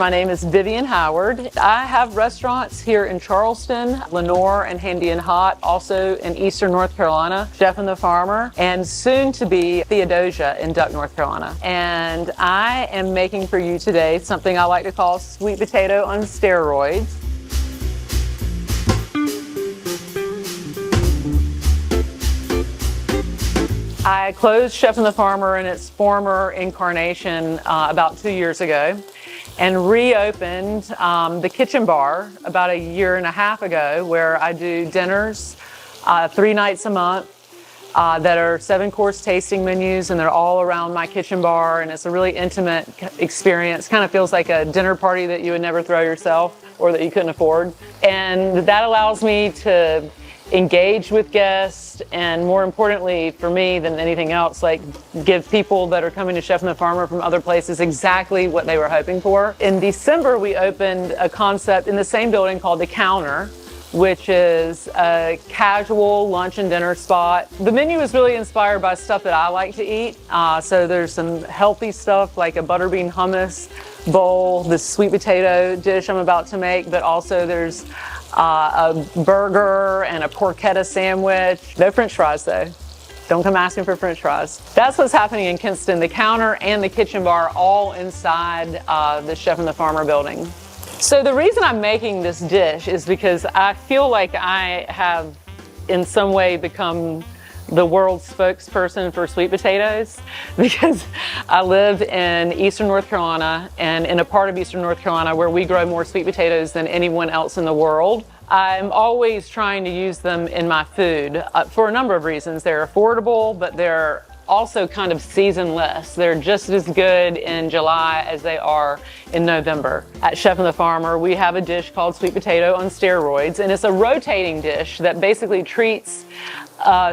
My name is Vivian Howard. I have restaurants here in Charleston, Lenoir, and Handy and Hot, also in Eastern North Carolina, Chef and the Farmer, and soon to be Theodosia in Duck, North Carolina. And I am making for you today something I like to call sweet potato on steroids. I closed Chef and the Farmer in its former incarnation about 2 years ago and reopened the kitchen bar about 1.5 years ago, where I do dinners 3 nights a month that are 7-course tasting menus, and they're all around my kitchen bar, and it's a really intimate experience. Kind of feels like a dinner party that you would never throw yourself or that you couldn't afford. And that allows me to engage with guests, and more importantly for me than anything else, like give people that are coming to Chef and the Farmer from other places exactly what they were hoping for. In December, we opened a concept in the same building called The Counter, which is a casual lunch and dinner spot. The menu is really inspired by stuff that I like to eat. So there's some healthy stuff like a butter bean hummus bowl, this sweet potato dish I'm about to make, but also there's a burger and a porchetta sandwich. No French fries though. Don't come asking for French fries. That's what's happening in Kinston. The Counter and the kitchen bar all inside the Chef and the Farmer building. So the reason I'm making this dish is because I feel like I have in some way become the world's spokesperson for sweet potatoes, because I live in Eastern North Carolina, and in a part of Eastern North Carolina where we grow more sweet potatoes than anyone else in the world. I'm always trying to use them in my food for a number of reasons. They're affordable, but they're also kind of seasonless. They're just as good in July as they are in November. At Chef and the Farmer, we have a dish called sweet potato on steroids, and it's a rotating dish that basically treats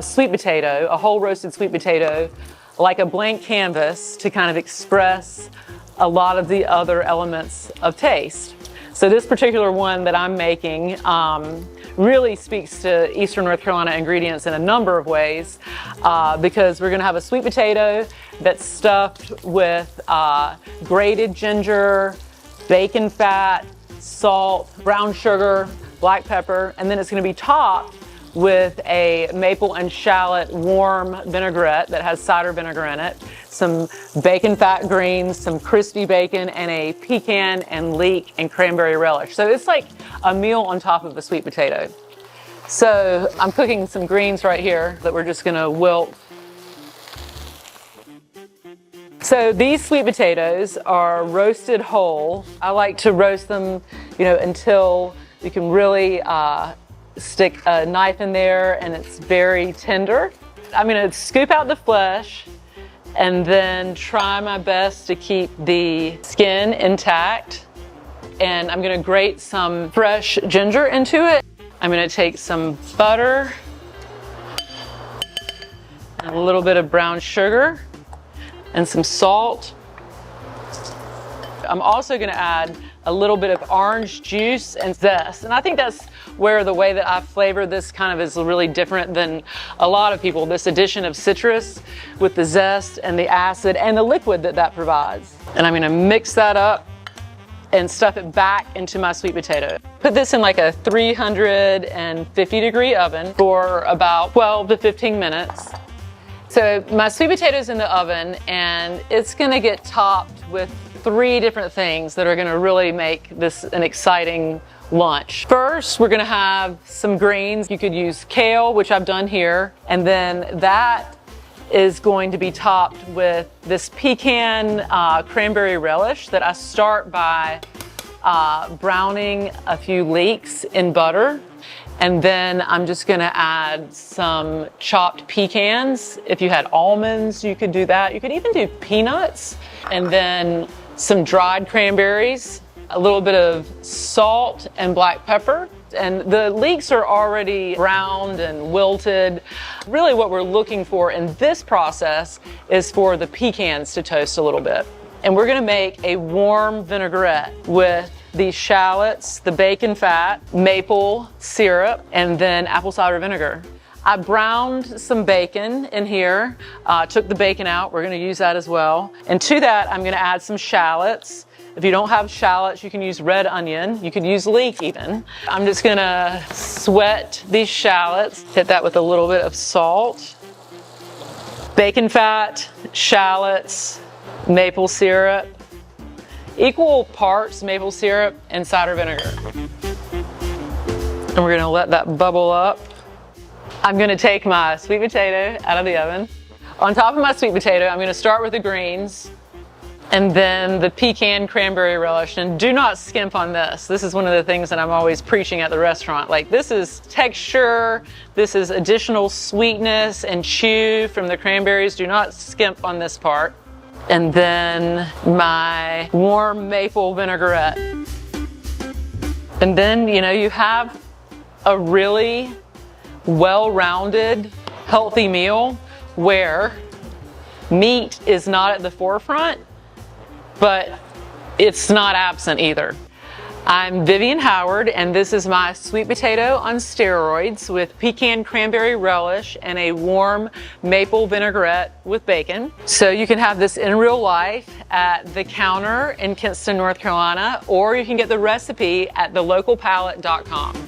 sweet potato, a whole roasted sweet potato, like a blank canvas to kind of express a lot of the other elements of taste. So this particular one that I'm making really speaks to Eastern North Carolina ingredients in a number of ways, because we're gonna have a sweet potato that's stuffed with grated ginger, bacon fat, salt, brown sugar, black pepper, and then it's gonna be topped with a maple and shallot warm vinaigrette that has cider vinegar in it, some bacon fat greens, some crispy bacon, and a pecan and leek and cranberry relish. So it's like a meal on top of a sweet potato. So I'm cooking some greens right here that we're just gonna wilt. So these sweet potatoes are roasted whole. I like to roast them, until you can really stick a knife in there and it's very tender. I'm gonna scoop out the flesh and then try my best to keep the skin intact. And I'm gonna grate some fresh ginger into it. I'm gonna take some butter, and a little bit of brown sugar, and some salt. I'm also gonna add a little bit of orange juice and zest. And I think that's where the way that I flavor this kind of is really different than a lot of people. This addition of citrus with the zest and the acid and the liquid that provides. And I'm gonna mix that up and stuff it back into my sweet potato. Put this in like a 350-degree oven for about 12 to 15 minutes. So my sweet potato's in the oven, and it's gonna get topped with 3 different things that are gonna really make this an exciting lunch. First, we're gonna have some greens. You could use kale, which I've done here, and then that is going to be topped with this pecan cranberry relish that I start by browning a few leeks in butter. And then I'm just gonna add some chopped pecans. If you had almonds, you could do that. You could even do peanuts. And then some dried cranberries, a little bit of salt and black pepper. And the leeks are already browned and wilted. Really what we're looking for in this process is for the pecans to toast a little bit. And we're gonna make a warm vinaigrette with the shallots, the bacon fat, maple syrup, and then apple cider vinegar. I browned some bacon in here, took the bacon out. We're gonna use that as well. And to that, I'm gonna add some shallots. If you don't have shallots, you can use red onion. You could use leek even. I'm just gonna sweat these shallots. Hit that with a little bit of salt. Bacon fat, shallots, maple syrup. Equal parts maple syrup and cider vinegar. And we're gonna let that bubble up. I'm gonna take my sweet potato out of the oven. On top of my sweet potato, I'm gonna start with the greens and then the pecan-cranberry relish. And do not skimp on this. This is one of the things that I'm always preaching at the restaurant. Like, this is texture, this is additional sweetness and chew from the cranberries. Do not skimp on this part. And then my warm maple vinaigrette. And then, you know, you have a really well-rounded, healthy meal where meat is not at the forefront, but it's not absent either. I'm Vivian Howard, and this is my sweet potato on steroids with pecan-cranberry relish and a warm maple vinaigrette with bacon. So you can have this in real life at the counter in Kinston, North Carolina, or you can get the recipe at thelocalpalate.com.